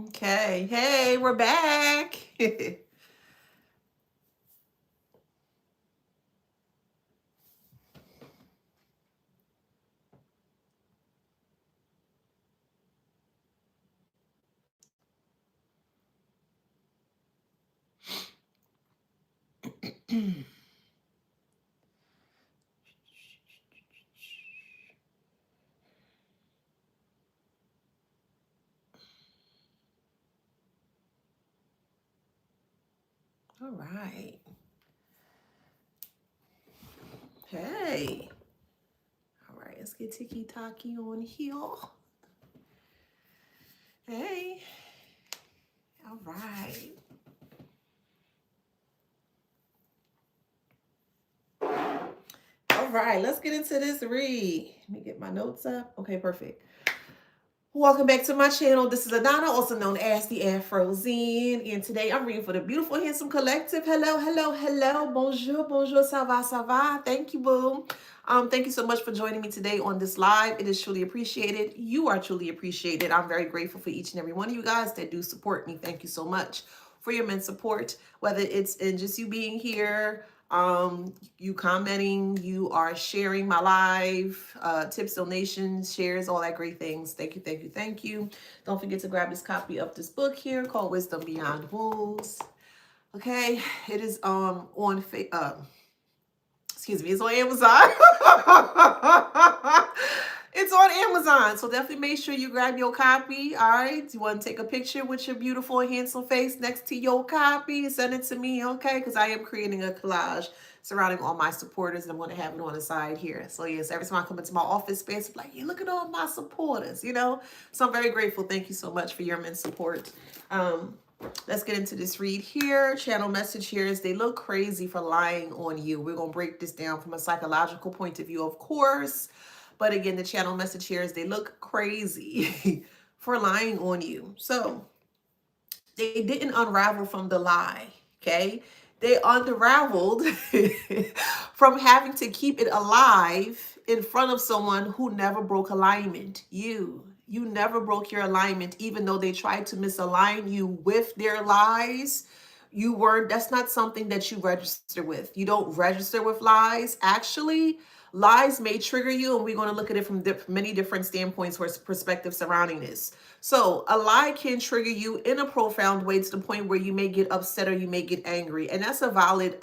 Okay. Hey, we're back. All right. Hey. All right, let's get tiki-taki on here. Hey. All right. All right, let's get into this read. Let me get my notes up. Okay, perfect. Welcome back to my channel. This is Adana, also known as the Afro Zen. And today I'm reading for the beautiful, handsome collective. Hello, hello, hello. Bonjour, bonjour, ça va, ça va. Thank you, boo. Thank you so much for joining me today on this live. It is truly appreciated. You are truly appreciated. I'm very grateful for each and every one of you guys that do support me. Thank you so much for your immense support, whether it's in just you being here, you commenting, you are sharing my live, tips, donations, shares, all that great things. Thank you, thank you, thank you. Don't forget to grab this copy of this book here called Wisdom Beyond Wounds. Okay, it is excuse me, it's on Amazon. It's on Amazon, so definitely make sure you grab your copy. All right, you want to take a picture with your beautiful handsome face next to your copy and send it to me, okay? Because I am creating a collage surrounding all my supporters, and I'm going to have it on the side here. So yes, every time I come into my office space, I'm like, you look at all my supporters, you know? So I'm very grateful. Thank you so much for your immense support. Let's get into this read here. Channel message here is they look crazy for lying on you. We're going to break this down from a psychological point of view, of course. But again, the channel message here is they look crazy for lying on you. So they didn't unravel from the lie, okay? They unraveled from having to keep it alive in front of someone who never broke alignment. You never broke your alignment, even though they tried to misalign you with their lies. You weren't, that's not something that you register with. You don't register with lies. Actually, lies may trigger you, and we're going to look at it from many different standpoints or perspectives surrounding this. So a lie can trigger you in a profound way to the point where you may get upset or you may get angry, and that's a valid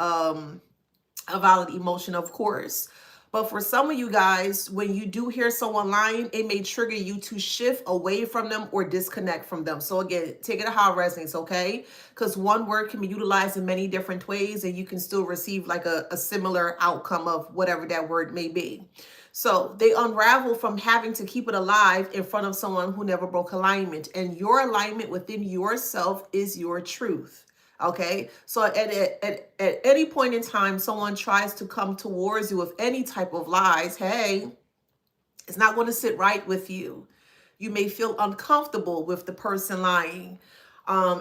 emotion, of course. But for some of you guys, when you do hear someone lying, it may trigger you to shift away from them or disconnect from them. So again, take it how it resonates, okay? Because one word can be utilized in many different ways, and you can still receive like a similar outcome of whatever that word may be. So they unravel from having to keep it alive in front of someone who never broke alignment. And your alignment within yourself is your truth. Okay, so at any point in time, someone tries to come towards you with any type of lies, hey, it's not going to sit right with you. You may feel uncomfortable with the person lying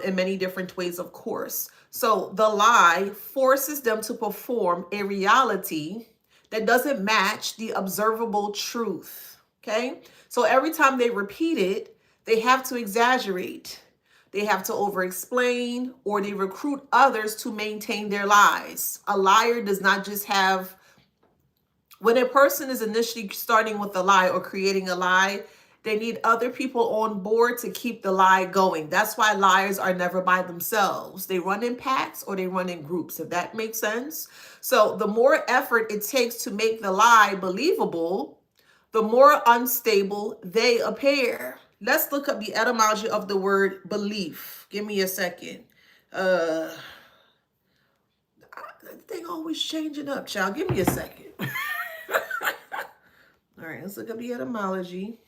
in many different ways, of course. So the lie forces them to perform a reality that doesn't match the observable truth. Okay, so every time they repeat it, they have to exaggerate. They have to over-explain, or they recruit others to maintain their lies. A liar does not just have, when a person is initially starting with a lie or creating a lie, They need other people on board to keep the lie going. That's why liars are never by themselves. They run in packs or they run in groups, if that makes sense. So the more effort it takes to make the lie believable, the more unstable they appear. Let's look up the etymology of the word belief. Give me a second. That thing always changing up, child. Give me a second. All right, let's look up the etymology.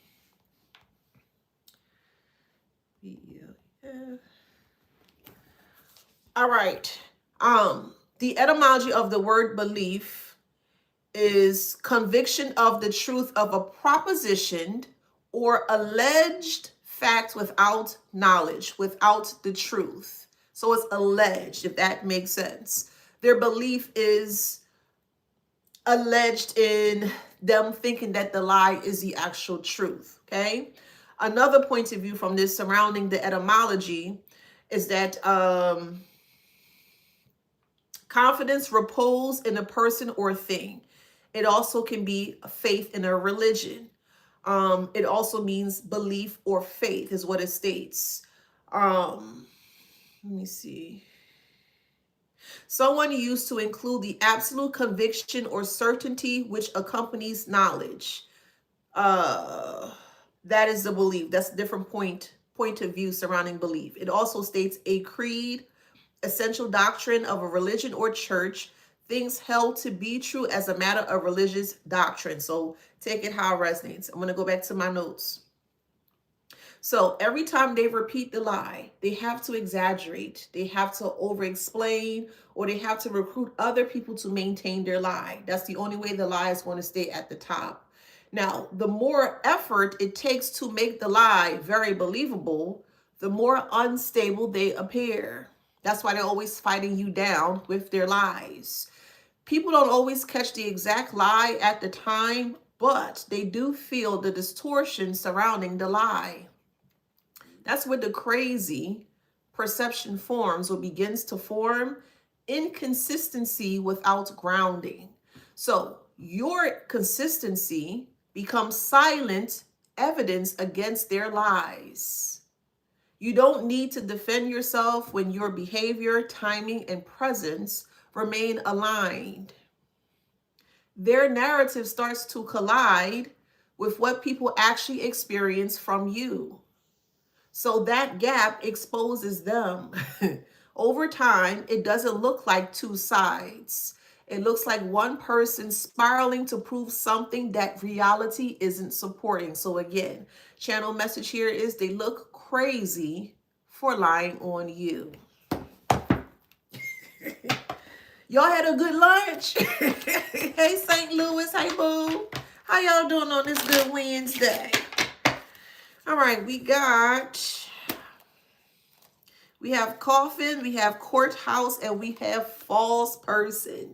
All right. The etymology of the word belief is conviction of the truth of a proposition or alleged fact without knowledge, without the truth. So it's alleged, if that makes sense. Their belief is alleged in them thinking that the lie is the actual truth, okay? Another point of view from this surrounding the etymology is that confidence, repose in a person or thing. It also can be faith in a religion. It also means belief or faith is what it states. Let me see. Someone used to include the absolute conviction or certainty which accompanies knowledge. That is the belief. That's a different point of view surrounding belief. It also states a creed, essential doctrine of a religion or church, things held to be true as a matter of religious doctrine. So take it how it resonates. I'm going to go back to my notes. So every time they repeat the lie, they have to exaggerate, they have to over-explain, or they have to recruit other people to maintain their lie. That's the only way the lie is going to stay at the top. Now, the more effort it takes to make the lie very believable, the more unstable they appear. That's why they're always fighting you down with their lies. People don't always catch the exact lie at the time, but they do feel the distortion surrounding the lie. That's where the crazy perception forms or begins to form inconsistency without grounding. So your consistency becomes silent evidence against their lies. You don't need to defend yourself when your behavior, timing, and presence remain aligned. Their narrative starts to collide with what people actually experience from you. So that gap exposes them. Over time, it doesn't look like two sides. It looks like one person spiraling to prove something that reality isn't supporting. So again, channel message here is they look crazy for lying on you. Y'all had a good lunch? Hey, St. Louis. Hey, boo. How y'all doing on this good Wednesday? All right, we have coffin, we have courthouse, and we have false person.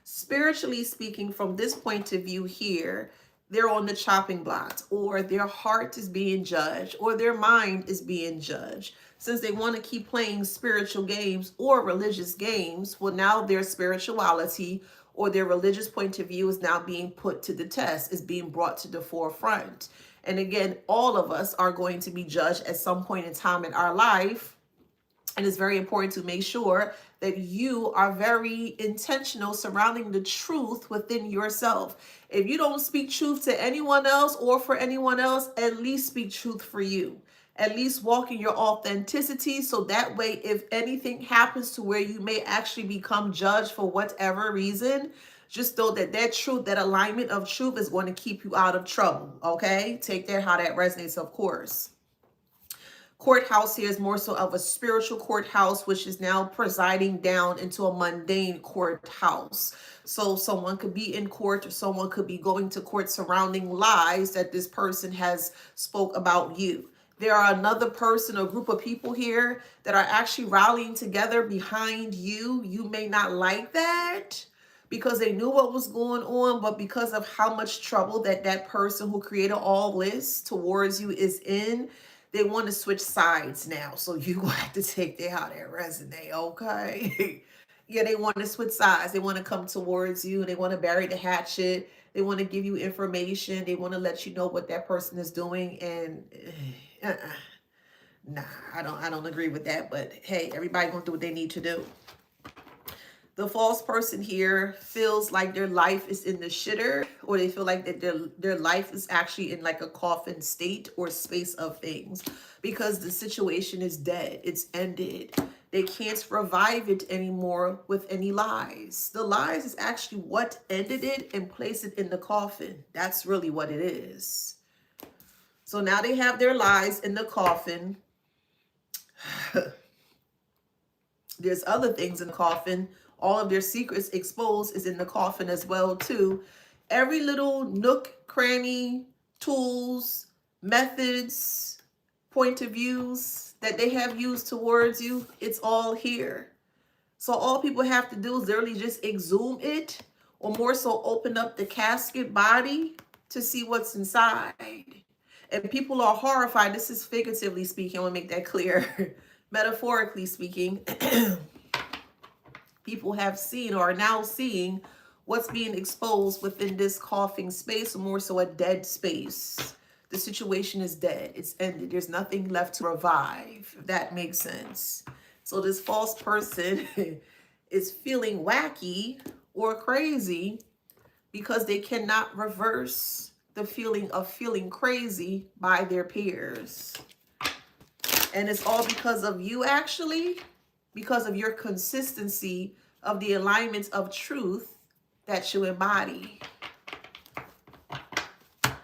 Spiritually speaking, from this point of view here, they're on the chopping block, or their heart is being judged, or their mind is being judged. Since they want to keep playing spiritual games or religious games, well, now their spirituality or their religious point of view is now being put to the test, is being brought to the forefront. And again, all of us are going to be judged at some point in time in our life. And it's very important to make sure that you are very intentional surrounding the truth within yourself. If you don't speak truth to anyone else or for anyone else, at least speak truth for you. At least walk in your authenticity, so that way, if anything happens to where you may actually become judged for whatever reason, just know that that truth, that alignment of truth is going to keep you out of trouble, okay? Take that how that resonates, of course. Courthouse here is more so of a spiritual courthouse, which is now presiding down into a mundane courthouse. So someone could be in court, or someone could be going to court surrounding lies that this person has spoke about you. There are another person or group of people here that are actually rallying together behind you. You may not like that because they knew what was going on, but because of how much trouble that person who created all this towards you is in, they want to switch sides now. So you're going to have to take that how that resonate, okay? Yeah, they want to switch sides. They want to come towards you. They want to bury the hatchet. They want to give you information. They want to let you know what that person is doing. And nah, I don't agree with that. But hey, everybody gonna do what they need to do. The false person here feels like their life is in the shitter, or they feel like that their life is actually in like a coffin state or space of things, because the situation is dead. It's ended. They can't revive it anymore with any lies. The lies is actually what ended it and placed it in the coffin. That's really what it is. So now they have their lies in the coffin. There's other things in the coffin. All of their secrets exposed is in the coffin as well too. Every little nook, cranny, tools, methods, point of views that they have used towards you, it's all here. So all people have to do is literally just exhume it, or more so open up the casket body to see what's inside. And people are horrified. This is figuratively speaking. I want to make that clear. Metaphorically speaking, people have seen or are now seeing what's being exposed within this coughing space, or more so a dead space. The situation is dead. It's ended. There's nothing left to revive, if that makes sense. So this false person is feeling wacky or crazy because they cannot reverse the feeling of feeling crazy by their peers. And it's all because of you, actually, because of your consistency of the alignments of truth that you embody.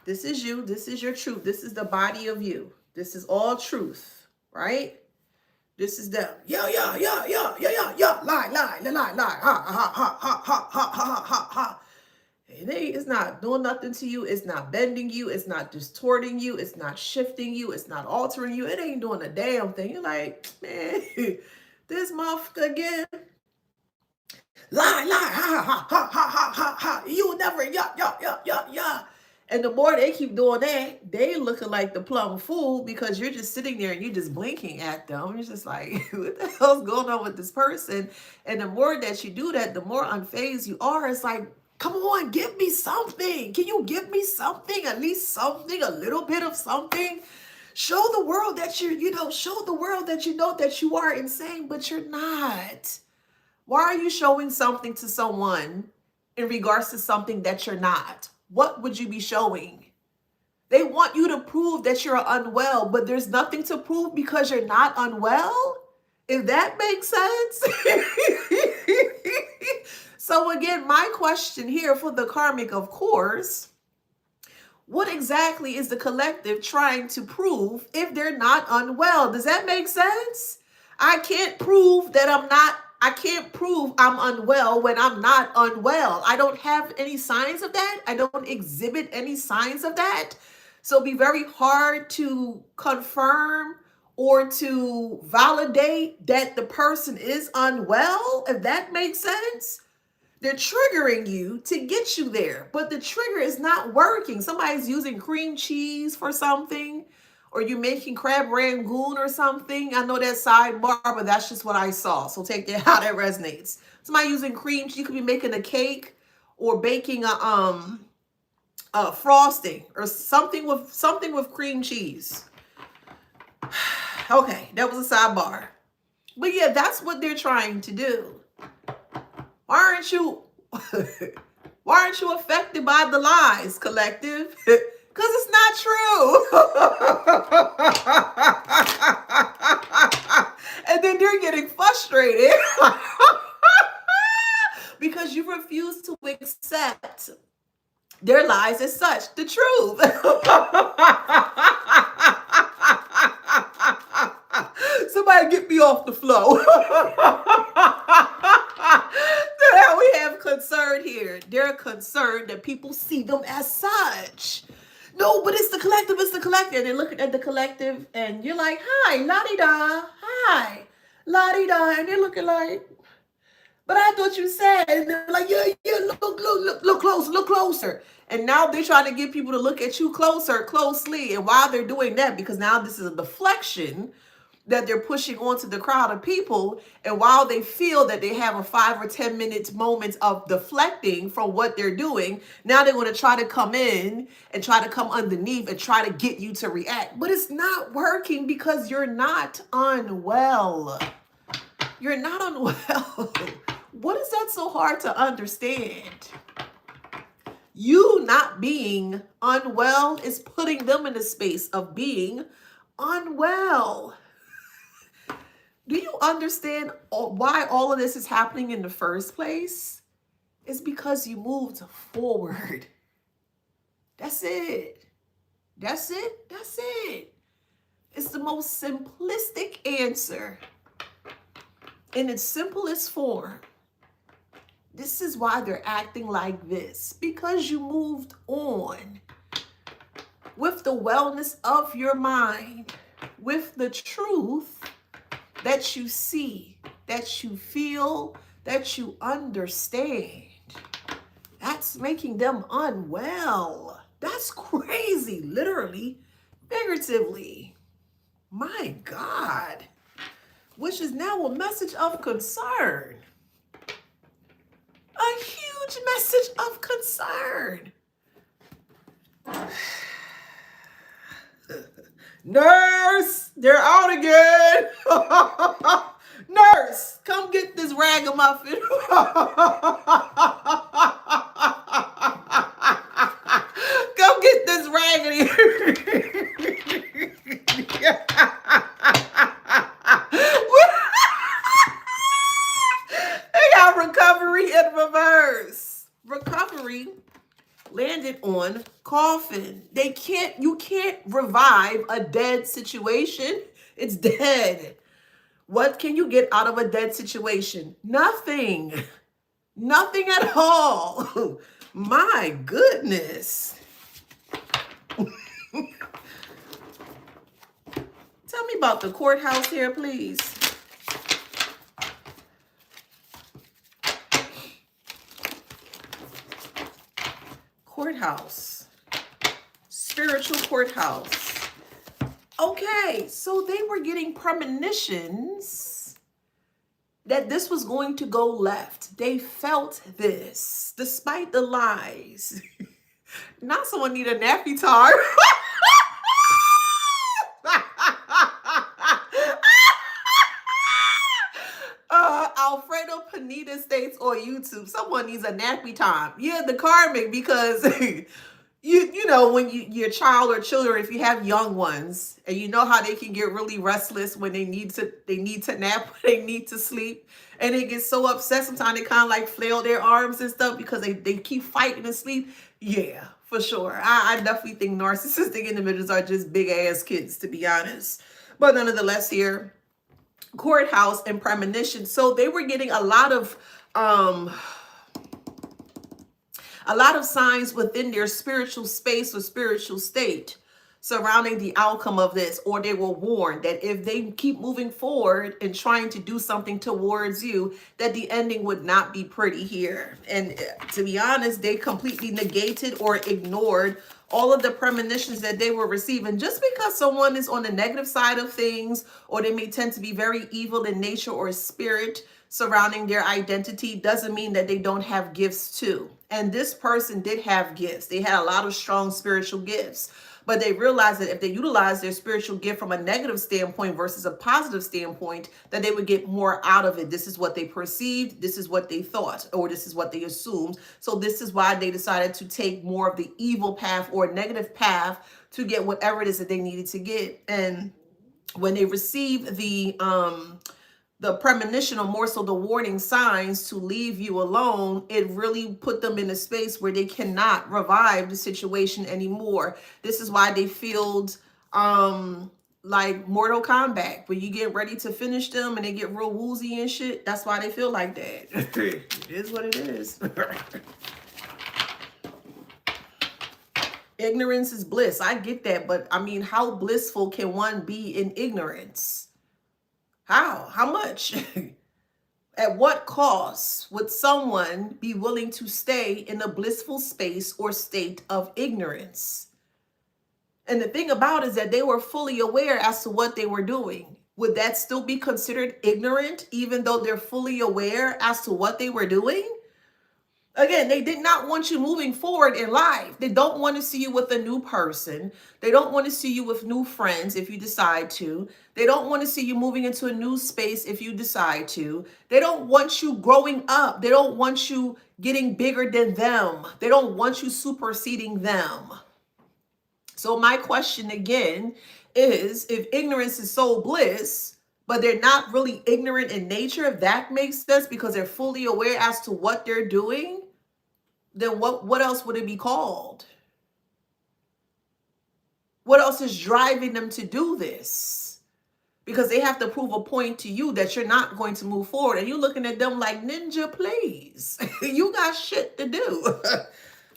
This is you. This is your truth. This is the body of you. This is all truth, right? This is them. Yeah, lie, ha, ha, ha, ha, ha, ha, ha, ha, ha. It's not doing nothing to you. It's not bending you. It's not distorting you. It's not shifting you. It's not altering you. It ain't doing a damn thing. You're like, man, this motherfucker again. Lie, ha, ha, ha, ha, ha, ha, ha. You never, yeah. And the more they keep doing that, they looking like the plum fool, because you're just sitting there and you're just blinking at them. You're just like, what the hell's going on with this person? And the more that you do that, the more unfazed you are. It's like, come on, give me something. Can you give me something? At least something, a little bit of something. Show the world that show the world that you know that you are insane, but you're not. Why are you showing something to someone in regards to something that you're not? What would you be showing? They want you to prove that you're unwell, but there's nothing to prove because you're not unwell? If that makes sense. So again, my question here for the karmic, of course, what exactly is the collective trying to prove if they're not unwell? Does that make sense? I can't prove that I can't prove I'm unwell when I'm not unwell. I don't have any signs of that. I don't exhibit any signs of that. So it'd be very hard to confirm or to validate that the person is unwell, if that makes sense. They're triggering you to get you there, but the trigger is not working. Somebody's using cream cheese for something, or you're making crab rangoon or something. I know that sidebar, but that's just what I saw. So take that how that resonates. Somebody using cream cheese. You could be making a cake or baking a frosting or something with cream cheese. Okay, that was a sidebar. But yeah, that's what they're trying to do. Why aren't you affected by the lies, collective? Because it's not true. And then they're getting frustrated because you refuse to accept their lies as such, the truth. Somebody get me off the flow. Now we have concern here. They're concerned that people see them as such. No, but it's the collective, And they're looking at the collective and you're like, hi, la-di-da, hi, la-di-da. And they're looking like, but I thought you said, and they're like, yeah, look closer. And now they're trying to get people to look at you closely. And while they're doing that, because now this is a deflection, that they're pushing onto the crowd of people. And while they feel that they have a 5 or 10 minutes moments of deflecting from what they're doing, now they want to try to come in and try to come underneath and try to get you to react. But it's not working because you're not unwell. You're not unwell. What is that so hard to understand? You not being unwell is putting them in a space of being unwell. Do you understand why all of this is happening in the first place? It's because you moved forward. That's it. That's it. That's it. It's the most simplistic answer in its simplest form. This is why they're acting like this, because you moved on with the wellness of your mind, with the truth that you see, that you feel, that you understand. That's making them unwell. That's crazy, literally, figuratively. My God. Which is now a message of concern. A huge message of concern. Nurse, they're out again. Nurse, come get this ragamuffin. Come get this raggedy. They got recovery in reverse. Recovery landed on coffin. You can't revive a dead situation. It's dead. What can you get out of a dead situation? Nothing. Nothing at all. My goodness. Tell me about the courthouse here, please. Courthouse. Spiritual courthouse. Okay, so they were getting premonitions that this was going to go left. They felt this, despite the lies. Now someone need a nappy tar. Alfredo Panetta states on YouTube, someone needs a nappy time. Yeah, the Karmic, because you know, when your child or children, if you have young ones, and you know how they can get really restless when they need to nap, they need to sleep, and they get so upset sometimes they kind of like flail their arms and stuff because they keep fighting to sleep. Yeah, for sure. I definitely think narcissistic individuals are just big ass kids, to be honest. But nonetheless, here, courthouse and premonition. So they were getting a lot of signs within their spiritual space or spiritual state surrounding the outcome of this, or they were warned that if they keep moving forward and trying to do something towards you, that the ending would not be pretty here. And to be honest, they completely negated or ignored all of the premonitions that they were receiving. Just because someone is on the negative side of things, or they may tend to be very evil in nature or spirit surrounding their identity, doesn't mean that they don't have gifts too. And this person did have gifts. They had a lot of strong spiritual gifts, but they realized that if they utilize their spiritual gift from a negative standpoint versus a positive standpoint, that they would get more out of it. This is what they perceived, this is what they thought, or this is what they assumed. So this is why they decided to take more of the evil path or negative path to get whatever it is that they needed to get. And when they received the premonition, or more so the warning signs to leave you alone, it really put them in a space where they cannot revive the situation anymore. This is why they feel like Mortal Kombat, when you get ready to finish them and they get real woozy and shit. That's why they feel like that. It is what it is. Ignorance is bliss. I get that, but I mean, how blissful can one be in ignorance? How much? At what cost would someone be willing to stay in a blissful space or state of ignorance? And the thing about it is that they were fully aware as to what they were doing. would that still be considered ignorant, even though they're fully aware as to what they were doing? Again, they did not want you moving forward in life. They don't want to see you with a new person. They don't want to see you with new friends if you decide to. They don't want to see you moving into a new space if you decide to. They don't want you growing up. They don't want you getting bigger than them. They don't want you superseding them. So my question again is, if ignorance is so bliss, but they're not really ignorant in nature, if that makes sense, because they're fully aware as to what they're doing, then what else would it be called? What else is driving them to do this? Because they have to prove a point to you that you're not going to move forward. And you're looking at them like, ninja, please. You got shit to do.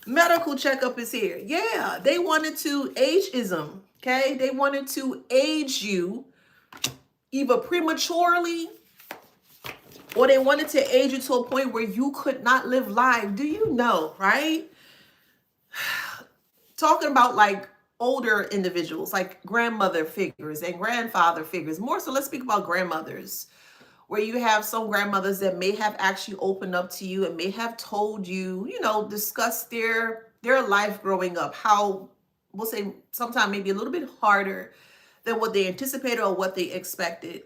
Medical checkup is here. Yeah, they wanted to ageism. Okay, they wanted to age you either prematurely, or they wanted to age you to a point where you could not live life. Do you know, right? Talking about like older individuals, like grandmother figures and grandfather figures. More so, let's speak about grandmothers, where you have some grandmothers that may have actually opened up to you and may have told you, discuss their life growing up, how, we'll say, sometimes maybe a little bit harder than what they anticipated or what they expected.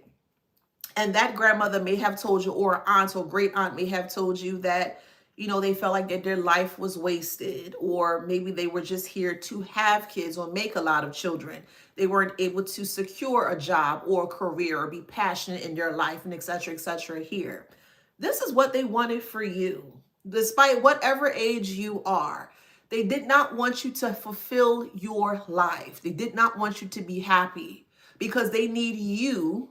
And that grandmother may have told you, or aunt or great aunt may have told you that, they felt like that their life was wasted, or maybe they were just here to have kids or make a lot of children. They weren't able to secure a job or a career or be passionate in their life, and et cetera here. This is what they wanted for you, despite whatever age you are. They did not want you to fulfill your life. They did not want you to be happy, because they need you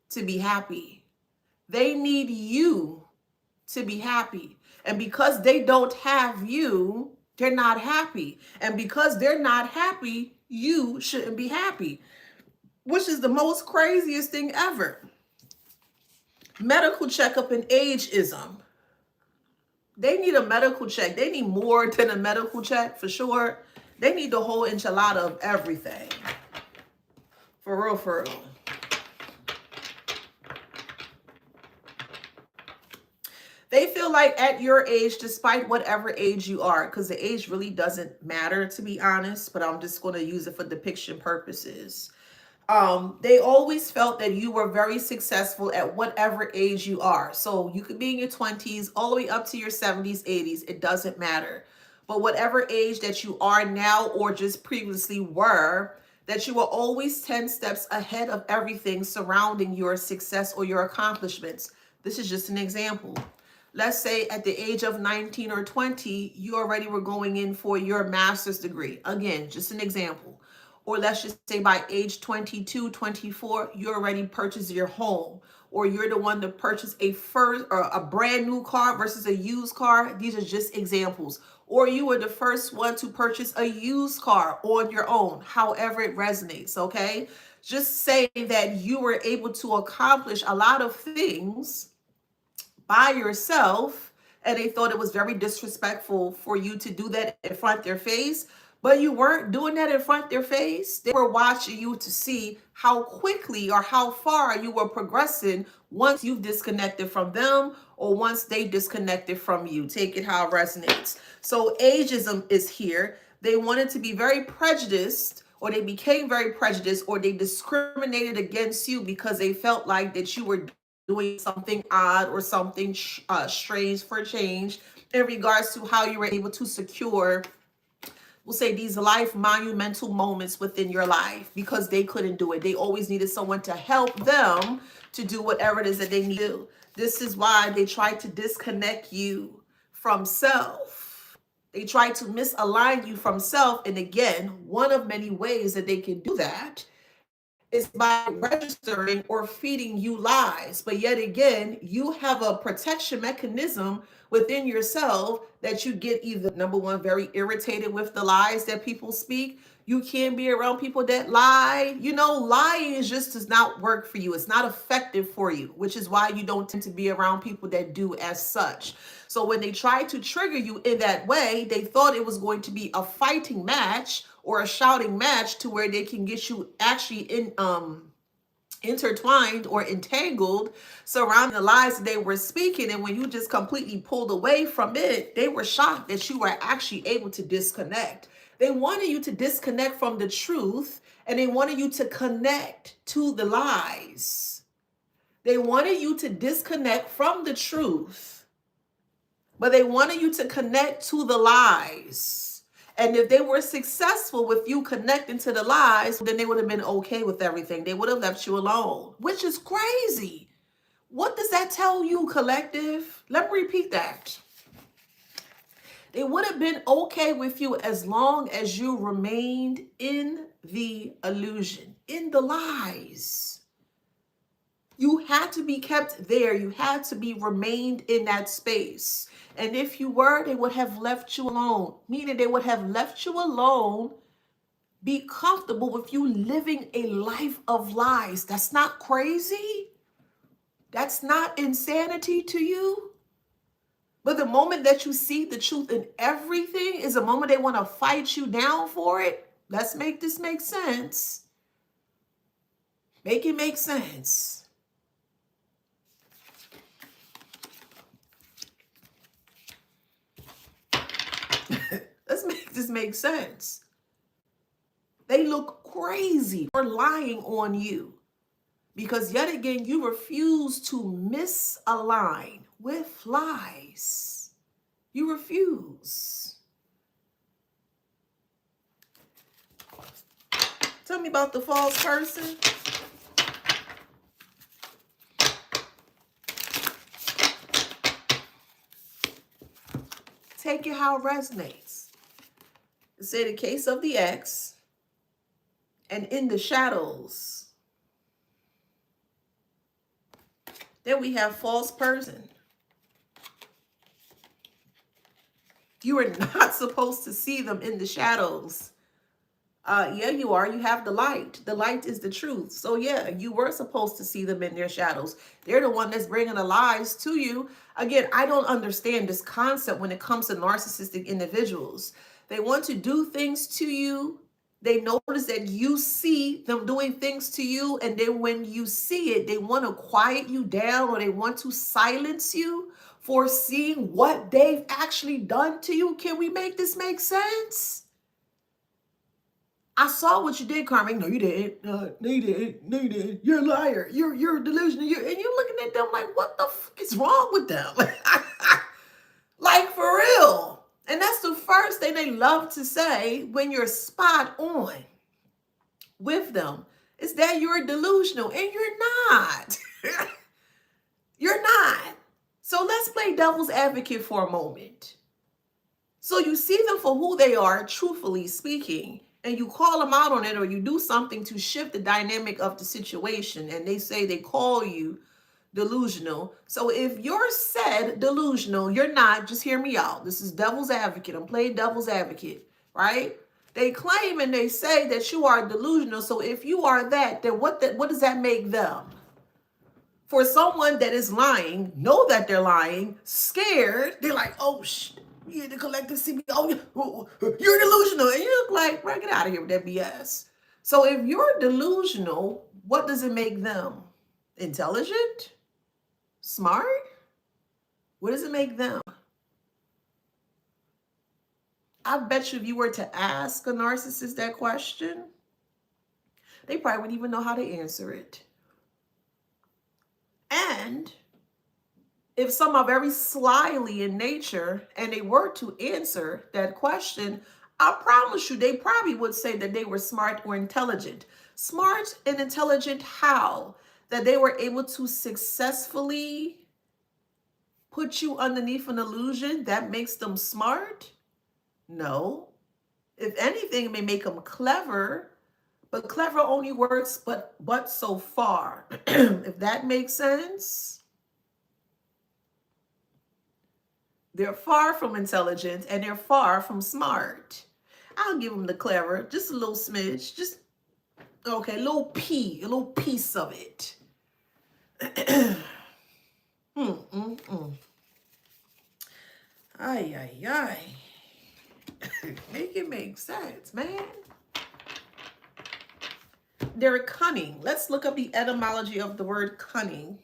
to be happy. They need you to be happy. And because they don't have you, they're not happy. And because they're not happy, you shouldn't be happy, which is the most craziest thing ever. Medical checkup and ageism. They need a medical check. They need more than a medical check, for sure. They need the whole enchilada of everything. For real, for real. They feel like at your age, despite whatever age you are, because the age really doesn't matter, to be honest, but I'm just going to use it for depiction purposes. They always felt that you were very successful at whatever age you are. So you could be in your 20s all the way up to your 70s, 80s. It doesn't matter. But whatever age that you are now or just previously were, that you were always 10 steps ahead of everything surrounding your success or your accomplishments. This is just an example. Let's say at the age of 19 or 20, you already were going in for your master's degree. Again, just an example. Or let's just say by age 22, 24, you already purchased your home, or you're the one to purchase a brand new car versus a used car. These are just examples. Or you were the first one to purchase a used car on your own, however it resonates, okay? Just say that you were able to accomplish a lot of things by yourself, and they thought it was very disrespectful for you to do that in front of their face. But you weren't doing that in front of their face. They were watching you to see how quickly or how far you were progressing once you've disconnected from them or once they disconnected from you. Take it how it resonates. So ageism is here. They wanted to be very prejudiced, or they became very prejudiced, or they discriminated against you because they felt like that you were doing something odd or something strange for change in regards to how you were able to secure, we'll say, these life monumental moments within your life, because they couldn't do it. They always needed someone to help them to do whatever it is that they need to do. This is why they tried to disconnect you from self. They tried to misalign you from self. And again, one of many ways that they can do that is by registering or feeding you lies. But yet again, you have a protection mechanism within yourself that you get either, number one, very irritated with the lies that people speak. You can't be around people that lie. Lying does not work for you. It's not effective for you, which is why you don't tend to be around people that do as such. So when they tried to trigger you in that way, they thought it was going to be a fighting match or a shouting match to where they can get you actually intertwined or entangled surrounding the lies that they were speaking. And when you just completely pulled away from it, they were shocked that you were actually able to disconnect. They wanted you to disconnect from the truth, and they wanted you to connect to the lies. They wanted you to disconnect from the truth, but they wanted you to connect to the lies. And if they were successful with you connecting to the lies, then they would have been okay with everything. They would have left you alone, which is crazy. What does that tell you, collective? Let me repeat that. They would have been okay with you as long as you remained in the illusion, in the lies. You had to be kept there. You had to be remained in that space. And if you were, they would have left you alone, meaning they would have left you alone, be comfortable with you living a life of lies. That's not crazy. That's not insanity to you. But the moment that you see the truth in everything is the moment they want to fight you down for it. Let's make this make sense. Make it make sense. Let's make this make sense. They look crazy for lying on you because yet again, you refuse to misalign with lies. You refuse. Tell me about the false person. Take it how it resonates. Say the case of the ex, and in the shadows, then we have false person. You are not supposed to see them in the shadows. Yeah, you are. You have the light. The light is the truth. So yeah, you were supposed to see them in their shadows. They're the one that's bringing the lies to you. Again, I don't understand this concept when it comes to narcissistic individuals. They want to do things to you. They notice that you see them doing things to you. And then when you see it, they want to quiet you down, or they want to silence you for seeing what they've actually done to you. Can we make this make sense? I saw what you did, Karmic. No, you didn't. No, you didn't. No, you didn't. You're a liar. You're delusional. And you're looking at them like, what the fuck is wrong with them? Like, for real. And that's the first thing they love to say when you're spot on with them, is that you're delusional. And you're not. You're not. So let's play devil's advocate for a moment. So you see them for who they are, truthfully speaking, and you call them out on it, or you do something to shift the dynamic of the situation, and they say they call you delusional. So if you're said delusional, you're not. Just hear me out. This is devil's advocate. I'm playing devil's advocate, right? They claim and they say that you are delusional. So if you are that, then what does that make them? For someone that is lying, know that they're lying, scared, they're like, oh, shit. Yeah, the collective see me. Oh, you're delusional. And you look like, bro, get out of here with that BS. So if you're delusional, what does it make them? Intelligent? Smart? What does it make them? I bet you if you were to ask a narcissist that question, they probably wouldn't even know how to answer it. And if some are very slyly in nature and they were to answer that question, I promise you, they probably would say that they were smart or intelligent. Smart and intelligent how? That they were able to successfully put you underneath an illusion that makes them smart? No. If anything, it may make them clever, but clever only works but so far. If that makes sense. They're far from intelligent and they're far from smart. I'll give them the clever, just a little smidge, just, okay, a little piece of it. Ay. Make it make sense, man. they're cunning. Let's look up the etymology of the word cunning.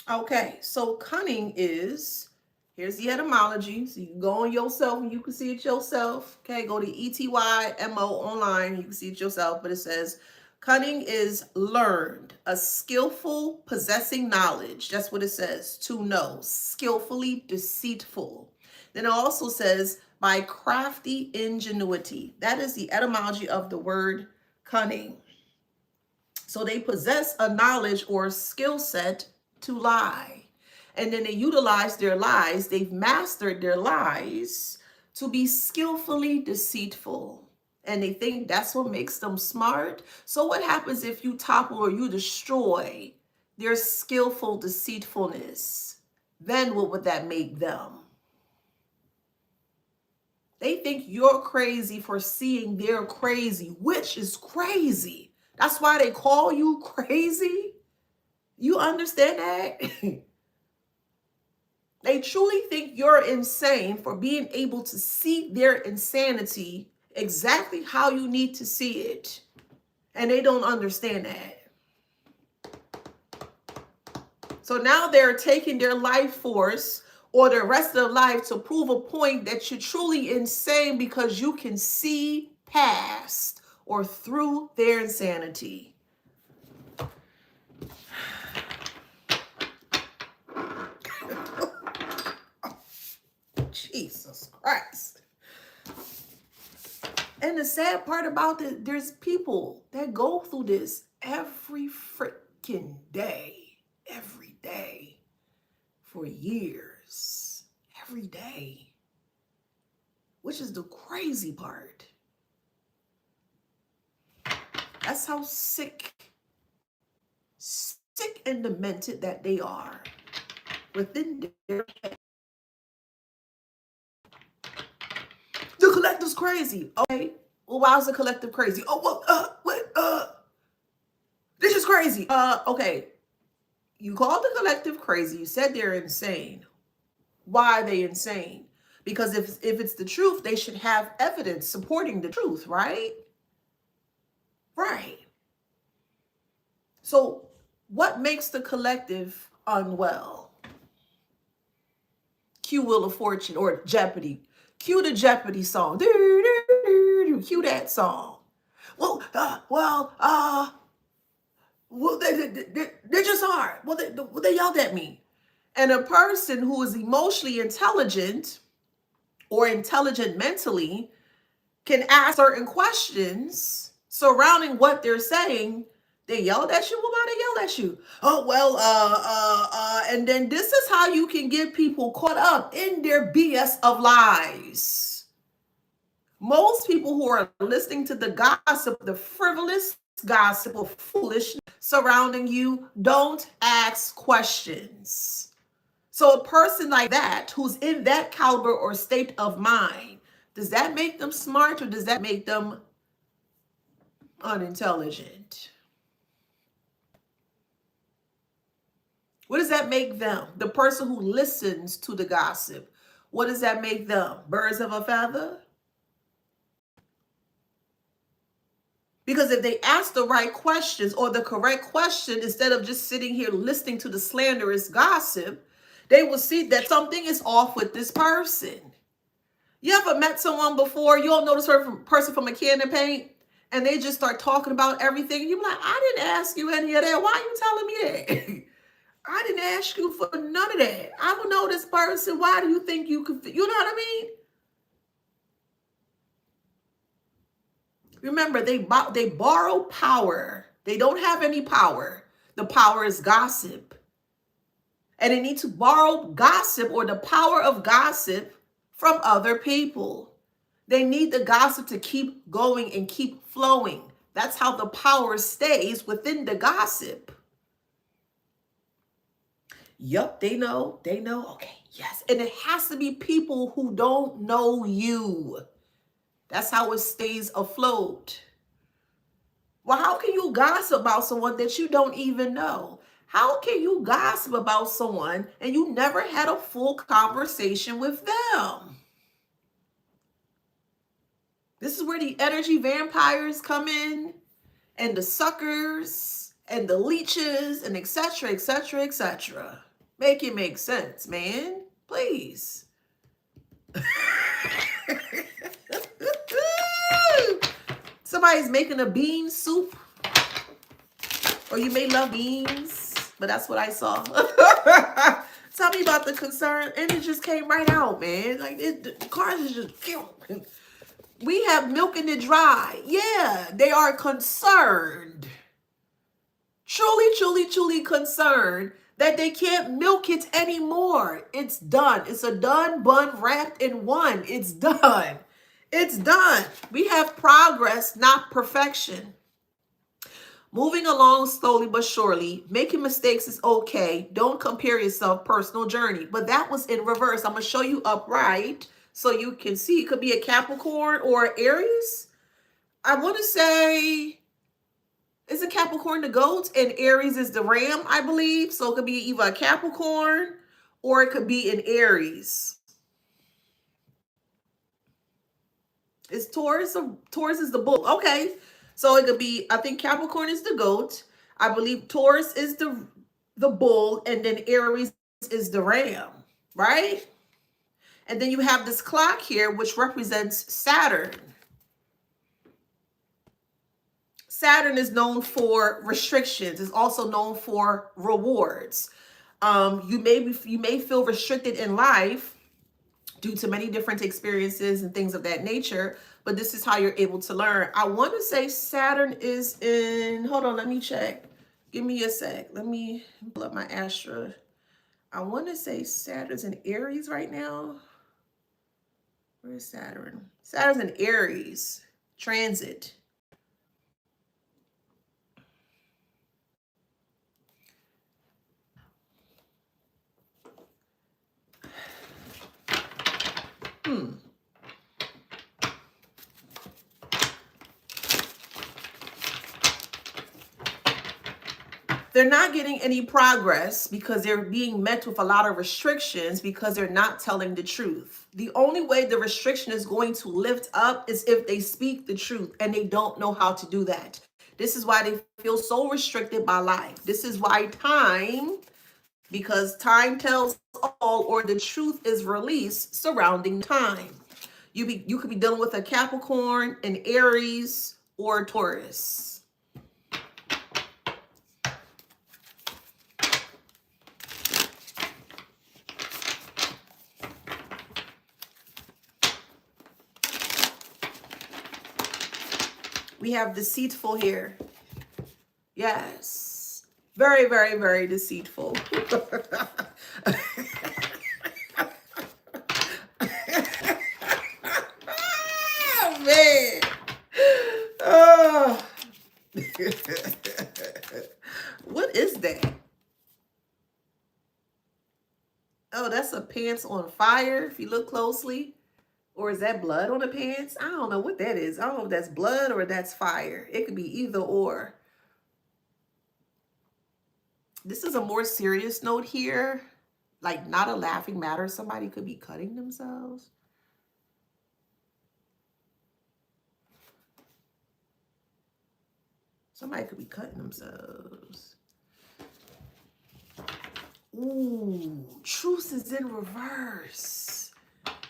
Okay, so cunning is, here's the etymology. So you can go on yourself and you can see it yourself. Okay, go to ETYMO online. You can see it yourself. But it says, cunning is learned, a skillful possessing knowledge. That's what it says, to know. Skillfully deceitful. Then it also says, by crafty ingenuity. That is the etymology of the word cunning. So they possess a knowledge or skill set to lie. And then they utilize their lies. They've mastered their lies to be skillfully deceitful. And they think that's what makes them smart. So what happens if you topple or you destroy their skillful deceitfulness? Then what would that make them? They think you're crazy for seeing they're crazy, which is crazy. That's why they call you crazy. You understand that? They truly think you're insane for being able to see their insanity exactly how you need to see it. And they don't understand that. So now they're taking their life force or the rest of their life to prove a point that you're truly insane because you can see past or through their insanity. Jesus Christ. And the sad part about it, there's people that go through this every freaking day, for years, every day, which is the crazy part. That's how sick and demented that they are within their head. The collective's crazy. Okay. Well, why is the collective crazy? Oh, well, this is crazy. Okay. You called the collective crazy. You said they're insane. Why are they insane? Because if it's the truth, they should have evidence supporting the truth, right? Right. So what makes the collective unwell? Cue Wheel of Fortune or Jeopardy. Cue the Jeopardy song. Cue that song. Well, they just are. Well, they yelled at me. And a person who is emotionally intelligent or intelligent mentally can ask certain questions surrounding what they're saying. They yelled at you. Why they yelled at you? Oh, well, and then this is how you can get people caught up in their BS of lies. Most people who are listening to the gossip, the frivolous gossip of foolishness surrounding you, don't ask questions. So a person like that, who's in that caliber or state of mind, does that make them smart or does that make them unintelligent? What does that make them? The person who listens to the gossip, what does that make them? Birds of a feather? Because if they ask the right questions or the correct question, instead of just sitting here listening to the slanderous gossip, they will see that something is off with this person. You ever met someone before, you don't know this person from a can of paint, and they just start talking about everything. You're like, I didn't ask you any of that. Why are you telling me that? I didn't ask you for none of that. I don't know this person. Why do you think you could, you know what I mean? Remember, they borrow power. They don't have any power. The power is gossip. And they need to borrow gossip or the power of gossip from other people. They need the gossip to keep going and keep flowing. That's how the power stays within the gossip. Yup, they know. Okay, yes. And it has to be people who don't know you. That's how it stays afloat. Well, how can you gossip about someone that you don't even know? How can you gossip about someone and you never had a full conversation with them? This is where the energy vampires come in, and the suckers and the leeches and etc., etc., etc. Make it make sense, man. Please. Somebody's making a bean soup, or you may love beans, but that's what I saw. Tell me about the concern, and it just came right out, man. Like the cards is just. We have milk in the dry. Yeah, they are concerned. Truly, truly, truly concerned that they can't milk it anymore. It's done. It's a done bun wrapped in one. It's done. It's done. We have progress, not perfection. Moving along slowly but surely. Making mistakes is okay. Don't compare yourself. Personal journey. But that was in reverse. I'm going to show you upright so you can see. It could be a Capricorn or Aries. I want to say, is a Capricorn the goat and Aries is the ram, I believe. So it could be either a Capricorn or it could be an Aries. Is Taurus? Taurus is the bull. Okay. So it could be, I think Capricorn is the goat. I believe Taurus is the bull, and then Aries is the ram, right? And then you have this clock here, which represents Saturn. Saturn is known for restrictions. It's also known for rewards. You may feel restricted in life due to many different experiences and things of that nature, but this is how you're able to learn. I want to say Saturn is in, hold on, let me check. Give me a sec. Let me pull up my Astra. I want to say Saturn's in Aries right now. Where is Saturn? Saturn's in Aries. Transit. They're not getting any progress because they're being met with a lot of restrictions because they're not telling the truth. The only way the restriction is going to lift up is if they speak the truth, and they don't know how to do that. This is why they feel so restricted by life. This is why time, because time tells all, or the truth is released surrounding time. You could be dealing with a Capricorn, an Aries, or Taurus. We have deceitful here. Yes. Very, very, very deceitful. Oh, man. Oh. What is that? Oh, that's a pants on fire if you look closely. Or is that blood on the pants? I don't know what that is. I don't know if that's blood or that's fire. It could be either or. This is a more serious note here. Like, not a laughing matter. Somebody could be cutting themselves. Somebody could be cutting themselves. Ooh, truce is in reverse.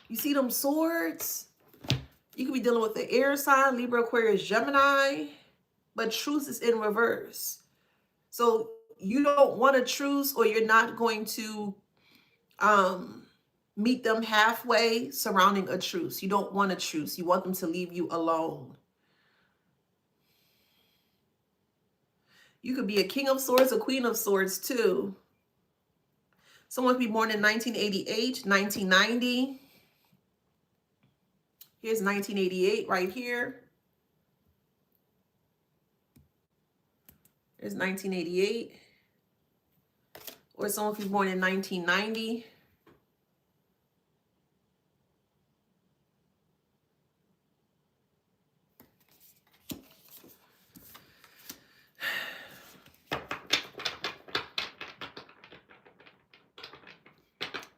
You see them swords? You could be dealing with the air sign, Libra, Aquarius, Gemini, but truce is in reverse. So you don't want a truce, or you're not going to meet them halfway surrounding a truce. You don't want a truce. You want them to leave you alone. You could be a King of Swords, a Queen of Swords too. Someone could be born in 1988, 1990. Here's 1988 right here. There's 1988. Or someone could be born in 1990.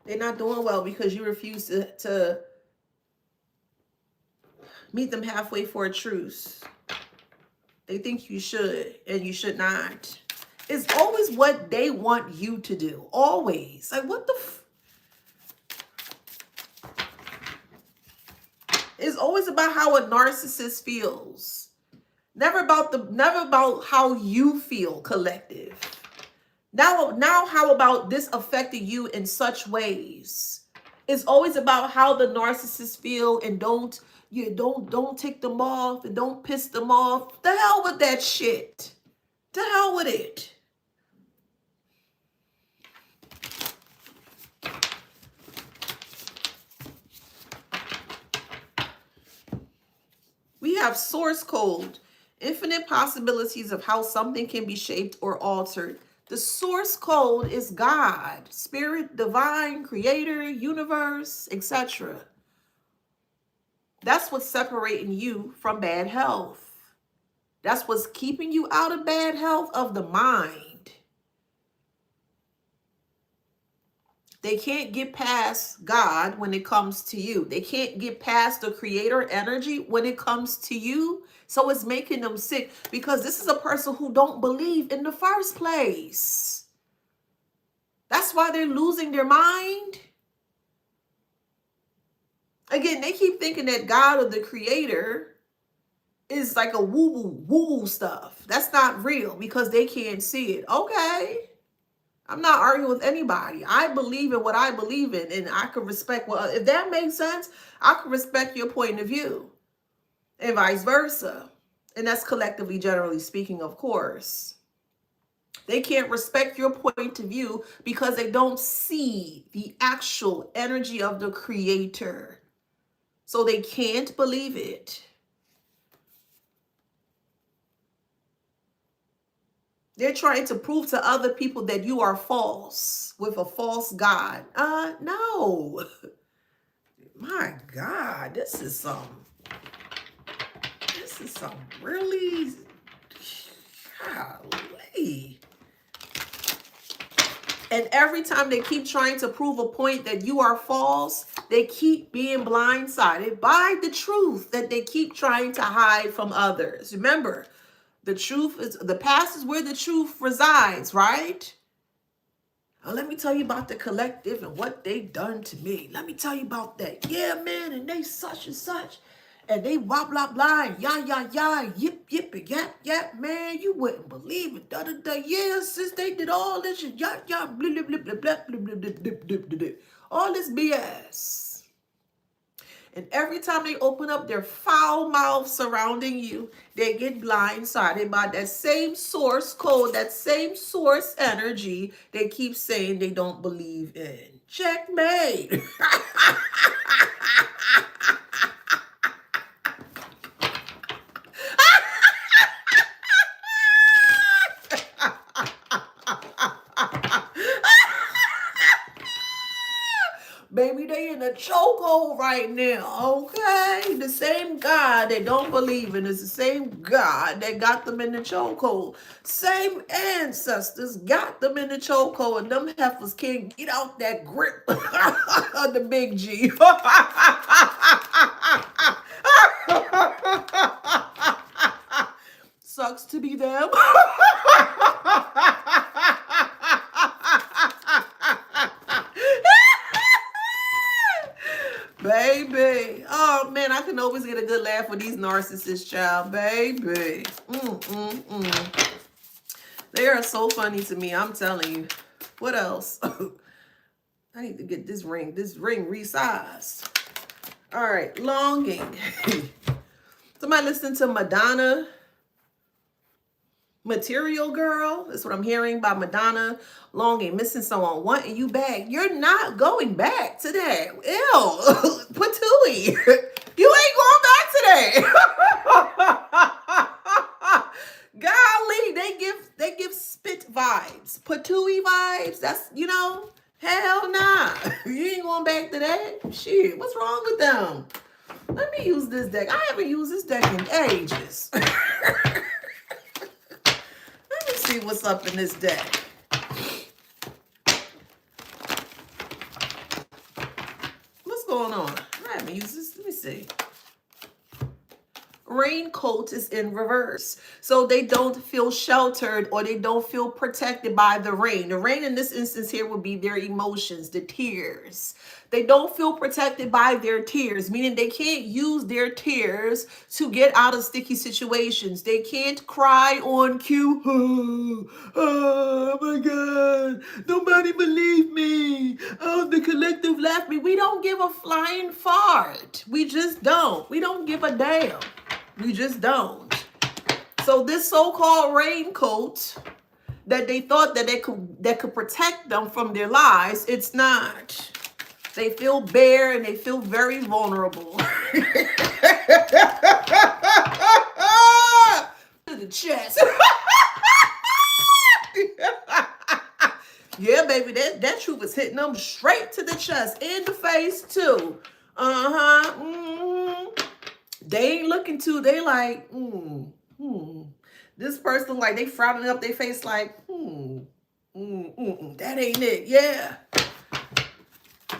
They're not doing well because you refuse to meet them halfway for a truce. They think you should, and you should not. It's always what they want you to do. Always. Like, what the It's always about how a narcissist feels. Never about how you feel, collective. Now how about this affecting you in such ways? It's always about how the narcissists feel, and don't tick them off and don't piss them off. The hell with that shit. The hell with it. We have source code, infinite possibilities of how something can be shaped or altered. The source code is God, spirit, divine, creator, universe, etc. That's what's separating you from bad health. That's what's keeping you out of bad health of the mind. They can't get past God when it comes to you. They can't get past the creator energy when it comes to you. So it's making them sick, because this is a person who don't believe in the first place. That's why they're losing their mind. Again, they keep thinking that God or the creator is like a woo-woo stuff. That's not real because they can't see it. Okay. I'm not arguing with anybody. I believe in what I believe in, and I can respect what, if that makes sense, I can respect your point of view, and vice versa. And that's collectively, generally speaking, of course. They can't respect your point of view because they don't see the actual energy of the creator. So they can't believe it. They're trying to prove to other people that you are false with a false God. No. My God, this is some really, golly. And every time they keep trying to prove a point that you are false, they keep being blindsided by the truth that they keep trying to hide from others. Remember, the truth is, the past is where the truth resides, right? Now, let me tell you about the collective and what they done to me. Let me tell you about that. Yeah, man, and they such and such. And they blah, blah, blah, and yah, yip, yip, and yap, man. You wouldn't believe it. Da, da, da. Yeah, since they did all this shit, blah, blah, blah, blah, blah, blah, blah, blah, blah, blah, blah. All this BS. And every time they open up their foul mouth surrounding you, they get blindsided by that same source code, that same source energy they keep saying they don't believe in. Checkmate. Baby, they in a chokehold right now, okay? The same God they don't believe in is the same God that got them in the chokehold. Same ancestors got them in the chokehold, and them heifers can't get out that grip of the big G. Sucks to be them. Baby. Oh, man, I can always get a good laugh with these narcissists, child. Baby. They are so funny to me, I'm telling you. What else? I need to get this ring resized. All right, longing. Somebody listen to Madonna. Material Girl. That's what I'm hearing by Madonna. Longing, missing someone, wanting you back. You're not going back to that. Ew. Patooey. You ain't going back to that. Golly, they give spit vibes. Patooey vibes. That's, hell nah. You ain't going back to that. Shit, what's wrong with them? Let me use this deck. I haven't used this deck in ages. See what's up in this deck. see. Raincoat is in reverse. So they don't feel sheltered or they don't feel protected by the rain. The rain in this instance here would be their emotions, the tears. They don't feel protected by their tears, meaning they can't use their tears to get out of sticky situations. They can't cry on cue. Oh my God, nobody believed me. Oh, the collective left me. We don't give a flying fart. We just don't. We don't give a damn. We just don't. So this so-called raincoat that they thought that could protect them from their lies, it's not. They feel bare and they feel very vulnerable. To the chest. Yeah, baby, that truth is hitting them straight to the chest and the face too. They ain't looking to, they like, This person, like, they frowning up their face like, that ain't it. Yeah.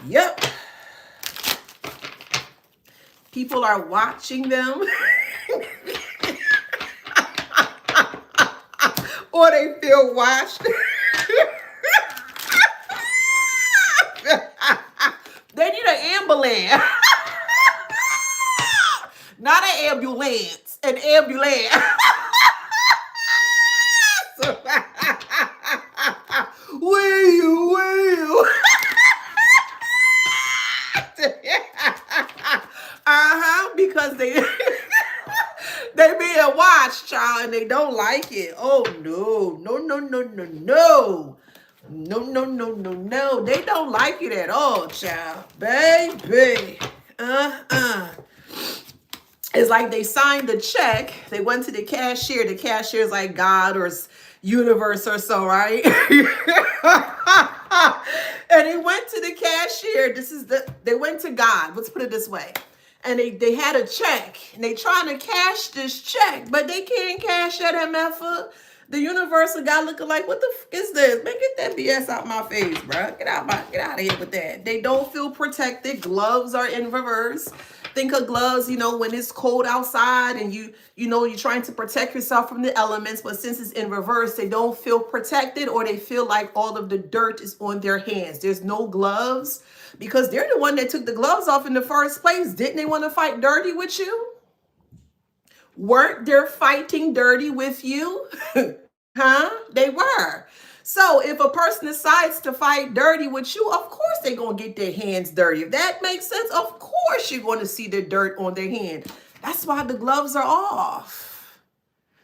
Yep. People are watching them. Or they feel watched. They need an ambulance. Not an ambulance, an ambulance. Will. Because they being watched, child, and they don't like it. Oh no. No. They don't like it at all, child. Baby. It's like they signed the check. They went to the cashier. The cashier's like God or universe or so, right? And they went to the cashier. They went to God. Let's put it this way. And they had a check. And they trying to cash this check. But they can't cash that MF. The universe of God looking like, what the fuck is this? Man, get that BS out my face, bro. Get out of here with that. They don't feel protected. Gloves are in reverse. Think of gloves, when it's cold outside and you're trying to protect yourself from the elements, but since it's in reverse, they don't feel protected or they feel like all of the dirt is on their hands. There's no gloves because they're the one that took the gloves off in the first place. Didn't they want to fight dirty with you? Weren't they fighting dirty with you? Huh? They were. So if a person decides to fight dirty with you, of course they're going to get their hands dirty. If that makes sense, of course you're going to see the dirt on their hand. That's why the gloves are off.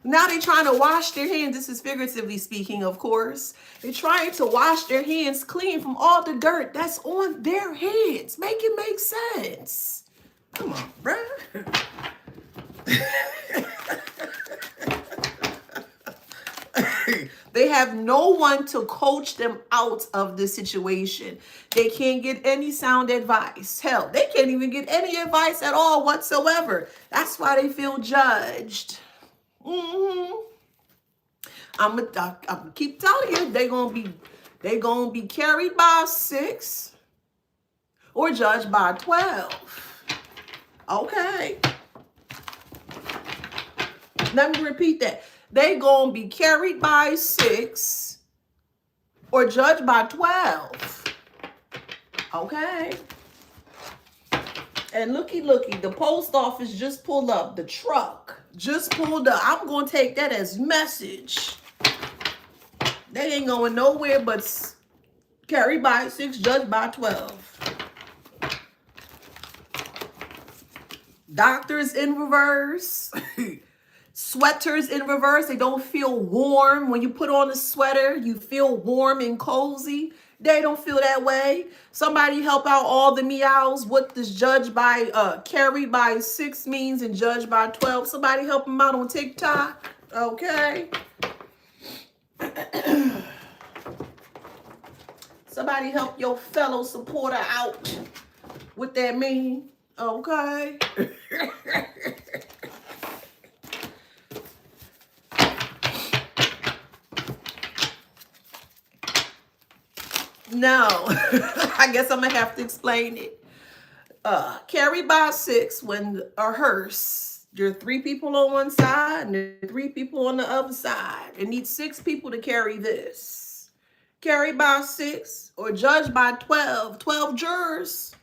Now they're trying to wash their hands. This is figuratively speaking, of course. They're trying to wash their hands clean from all the dirt that's on their hands. Make it make sense. Come on, bruh. They have no one to coach them out of the situation. They can't get any sound advice. Hell, they can't even get any advice at all whatsoever. That's why they feel judged. I'm gonna keep telling you, they gonna be carried by 6 or judged by 12. Okay. Let me repeat that. They gonna be carried by 6 or judged by 12. Okay. And looky, the post office just pulled up. The truck just pulled up. I'm gonna take that as message. They ain't going nowhere but carried by 6, judged by 12. Doctors in reverse. Sweaters in reverse. They don't feel warm. When you put on a sweater, you feel warm and cozy. They don't feel that way. Somebody help out all the meows. What does judged by, carried by 6 means and judged by 12? Somebody help them out on TikTok. Okay. Somebody help your fellow supporter out. What that mean? Okay. No, I guess I'm gonna have to explain it. Carry by 6 when a hearse. There are 3 people on one side and there are 3 people on the other side. It needs 6 people to carry this. Carry by 6 or judge by 12. 12 jurors.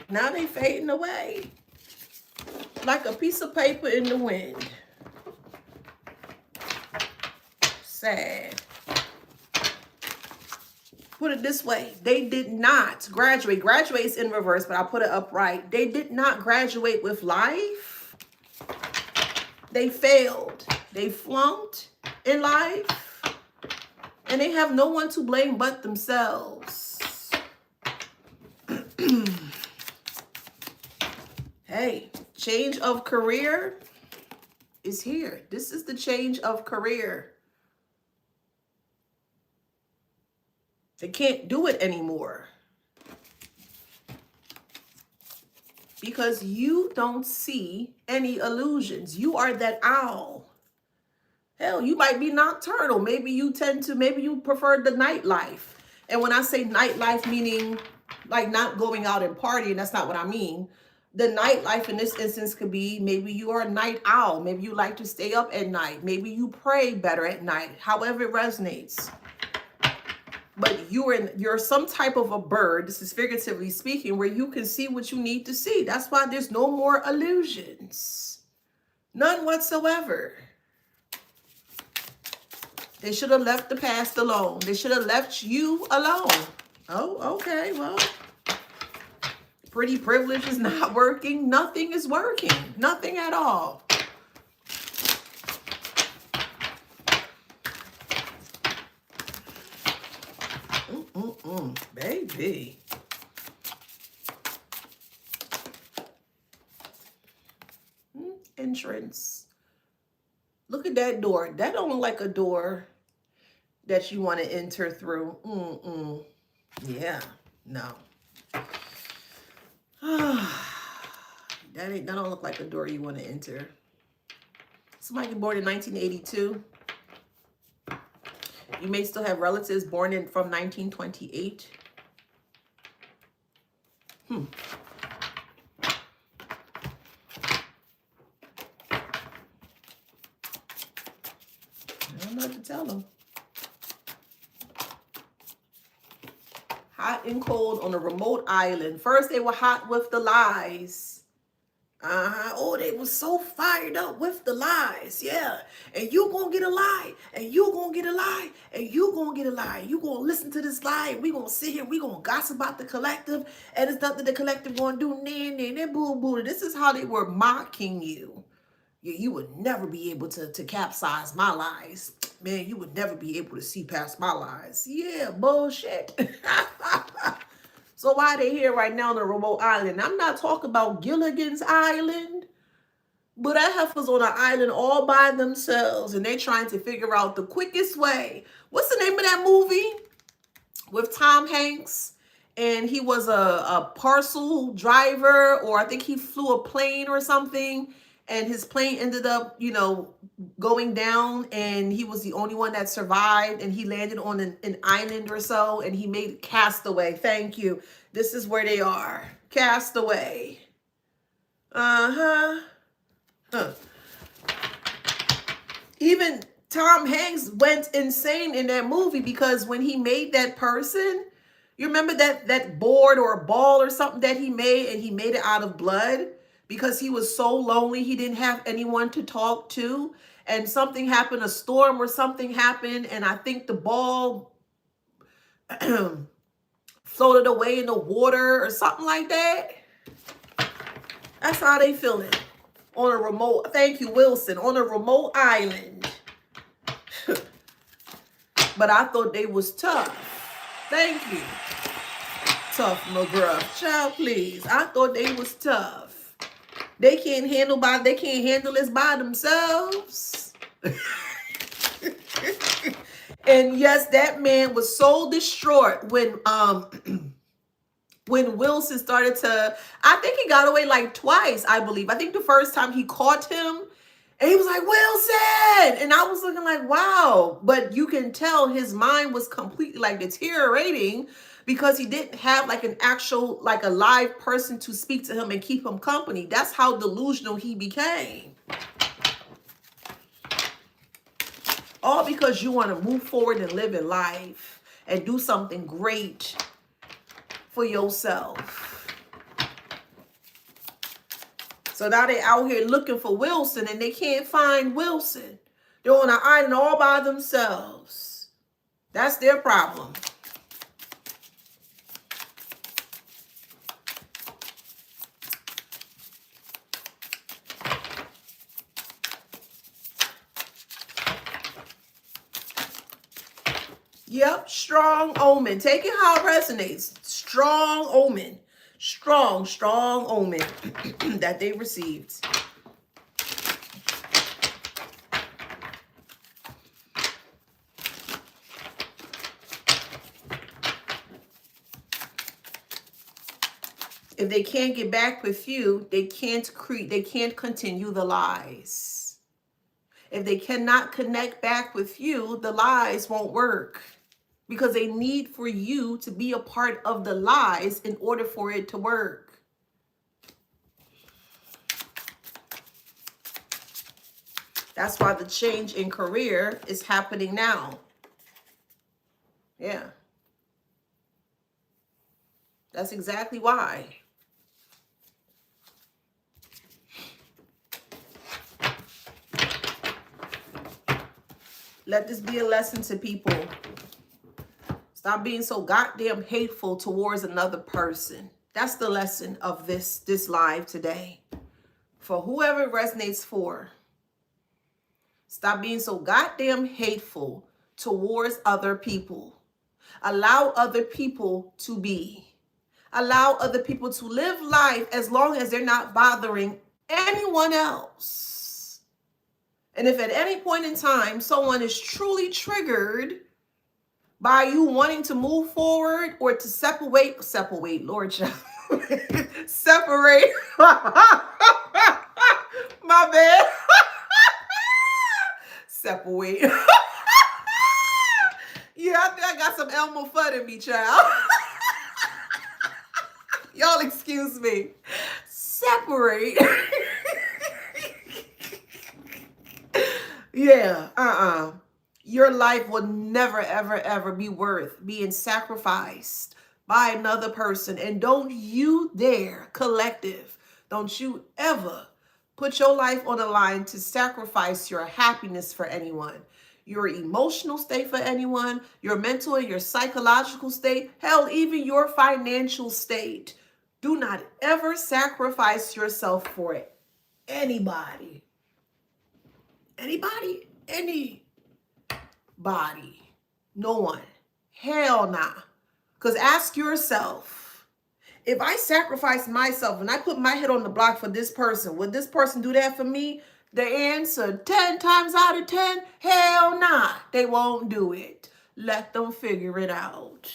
Now they fading away like a piece of paper in the wind. Sad. Put it this way. They did not graduate. Graduate is in reverse, but I'll put it upright. They did not graduate with life. They failed. They flunked in life. And they have no one to blame but themselves. Hey, change of career is here. This is the change of career. They can't do it anymore because you don't see any illusions. You are that owl. Hell, you might be nocturnal. Maybe you prefer the nightlife. And when I say nightlife, meaning like not going out and partying, that's not what I mean. The nightlife in this instance could be maybe you are a night owl. Maybe you like to stay up at night. Maybe you pray better at night, however it resonates. But you're some type of a bird, this is figuratively speaking, where you can see what you need to see. That's why there's no more illusions. None whatsoever. They should have left the past alone. They should have left you alone. Oh, okay, well. Pretty privilege is not working. Nothing is working. Nothing at all. Baby. Entrance. Look at that door. That don't look like a door that you want to enter through. Yeah, no. That don't look like a door you want to enter. Somebody born in 1982. You may still have relatives born from 1928. I don't know what to tell them. Hot and cold on a remote island. First, they were hot with the lies. Oh, they were so fired up with the lies. Yeah. And you gonna get a lie. And you gonna get a lie. And you gonna get a lie. You gonna listen to this lie. And we gonna sit here. We gonna gossip about the collective. And it's nothing the collective gonna do. Nah, boo. This is how they were mocking you. You would never be able to capsize my lies. Man, you would never be able to see past my lies. Yeah, bullshit. So why are they here right now on a remote island? I'm not talking about Gilligan's Island, but that heifer's on an island all by themselves, and they're trying to figure out the quickest way. What's the name of that movie with Tom Hanks? And he was a parcel driver, or I think he flew a plane or something, and his plane ended up, going down, and he was the only one that survived, and he landed on an island or so, and he made Castaway. Thank you. This is where they are. Castaway. Even Tom Hanks went insane in that movie because when he made that person, you remember that board or a ball or something that he made, and he made it out of blood because he was so lonely. He didn't have anyone to talk to, and something happened, a storm or something happened, and I think the ball floated away in the water or something like that. That's how they feeling on a remote, thank you, Wilson, on a remote island. But I thought they was tough. Thank you. Tough McGruff. Child, please. I thought they was tough. They can't handle this by themselves. And yes, that man was so distraught when When Wilson started to, I think he got away like twice, I believe. I think the first time he caught him, and he was like, Wilson! And I was looking like, wow. But you can tell his mind was completely like deteriorating because he didn't have like an actual, like a live person to speak to him and keep him company. That's how delusional he became. All because you want to move forward and live in life and do something great for yourself. So now they out here looking for Wilson and they can't find Wilson. They're on an island all by themselves. That's their problem. Yep, strong omen. Take it how it resonates. Strong omen. Strong omen that they received. If they can't get back with you, they can't continue the lies. If they cannot connect back with you, the lies won't work. Because they need for you to be a part of the lies in order for it to work. That's why the change in career is happening now. Yeah. That's exactly why. Let this be a lesson to people. Stop being so goddamn hateful towards another person. That's the lesson of this live today. For whoever it resonates for. Stop being so goddamn hateful towards other people. Allow other people to be. Allow other people to live life as long as they're not bothering anyone else. And if at any point in time someone is truly triggered by you wanting to move forward or to separate, Lord child, separate, my bad, separate. Yeah, I think I got some Elmo Fudd in me, child. Y'all excuse me. Separate. Yeah, Your life will never, ever, ever be worth being sacrificed by another person. And don't you dare, collective, don't you ever put your life on the line to sacrifice your happiness for anyone. Your emotional state for anyone, your mental and your psychological state, hell, even your financial state. Do not ever sacrifice yourself for anybody. Anybody? Anybody. No one. Hell nah. Because ask yourself, if I sacrifice myself and I put my head on the block for this person, would this person do that for me? The answer, 10 times out of 10, hell nah. They won't do it. Let them figure it out.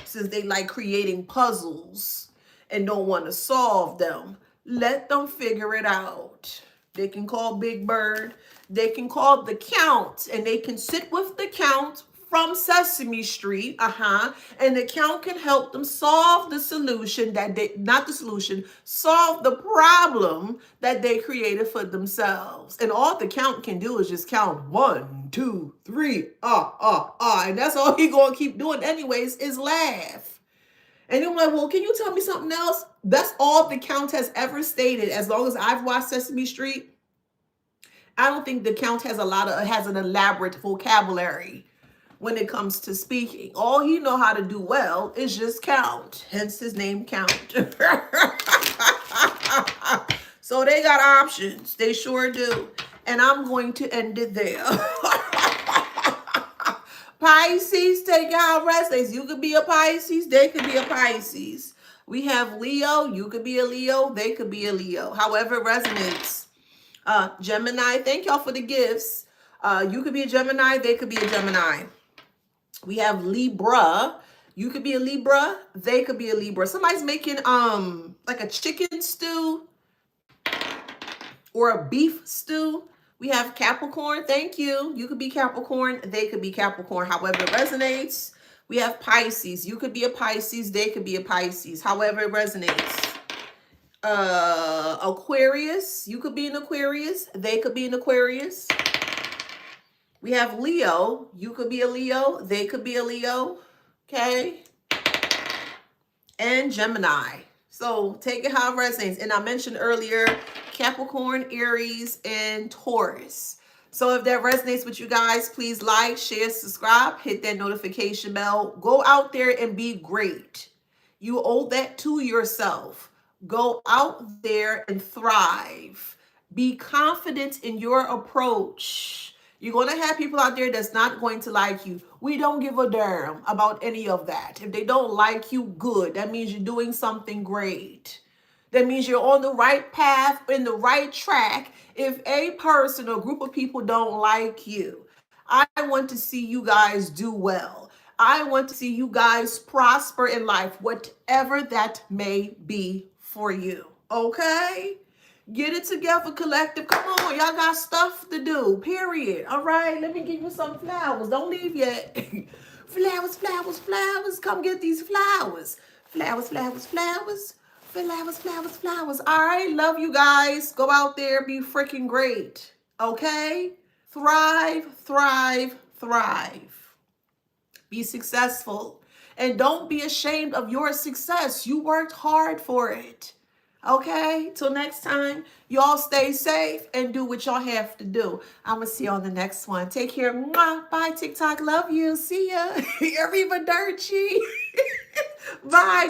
Since they like creating puzzles and don't want to solve them, let them figure it out. They can call Big Bird. They can call the Count, and they can sit with the Count from Sesame Street, and the Count can help them solve the solution solve the problem that they created for themselves. And all the Count can do is just count 1, 2, 3, and that's all he gonna keep doing anyways is laugh. And you're like, well, can you tell me something else? That's all the Count has ever stated. As long as I've watched Sesame Street, I don't think the Count has an elaborate vocabulary when it comes to speaking. All he know how to do well is just count. Hence his name Count. So they got options. They sure do. And I'm going to end it there. Pisces, take out restless. You could be a Pisces. They could be a Pisces. We have Leo. You could be a Leo. They could be a Leo. However it resonates. Gemini, thank y'all for the gifts. You could be a Gemini. They could be a Gemini. We have Libra. You could be a Libra. They could be a Libra. Somebody's making like a chicken stew or a beef stew. We have Capricorn. Thank you. You could be Capricorn. They could be Capricorn. However it resonates. We have Pisces. You could be a Pisces. They could be a Pisces. However it resonates. Aquarius. You could be an Aquarius. They could be an Aquarius. We have Leo. You could be a Leo. They could be a Leo. Okay. And Gemini. So take it how it resonates. And I mentioned earlier, Capricorn, Aries, and Taurus. So if that resonates with you guys, please like, share, subscribe, hit that notification bell. Go out there and be great. You owe that to yourself. Go out there and thrive. Be confident in your approach. You're going to have people out there that's not going to like you. We don't give a damn about any of that. If they don't like you, good. That means you're doing something great. That means you're on the right path, in the right track. If a person or group of people don't like you, I want to see you guys do well. I want to see you guys prosper in life, whatever that may be for you. Okay? Get it together, collective. Come on, y'all got stuff to do, period. All right, let me give you some flowers. Don't leave yet. Flowers, flowers, flowers. Come get these flowers. Flowers, flowers, flowers. Flowers, flowers, flowers. All right, love you guys. Go out there, be freaking great. Okay? Thrive, thrive, thrive. Be successful. And don't be ashamed of your success. You worked hard for it. Okay, till next time, y'all stay safe and do what y'all have to do. I'm going to see you on the next one. Take care. Mwah. Bye, TikTok. Love you. See ya. Arrivederci. Bye.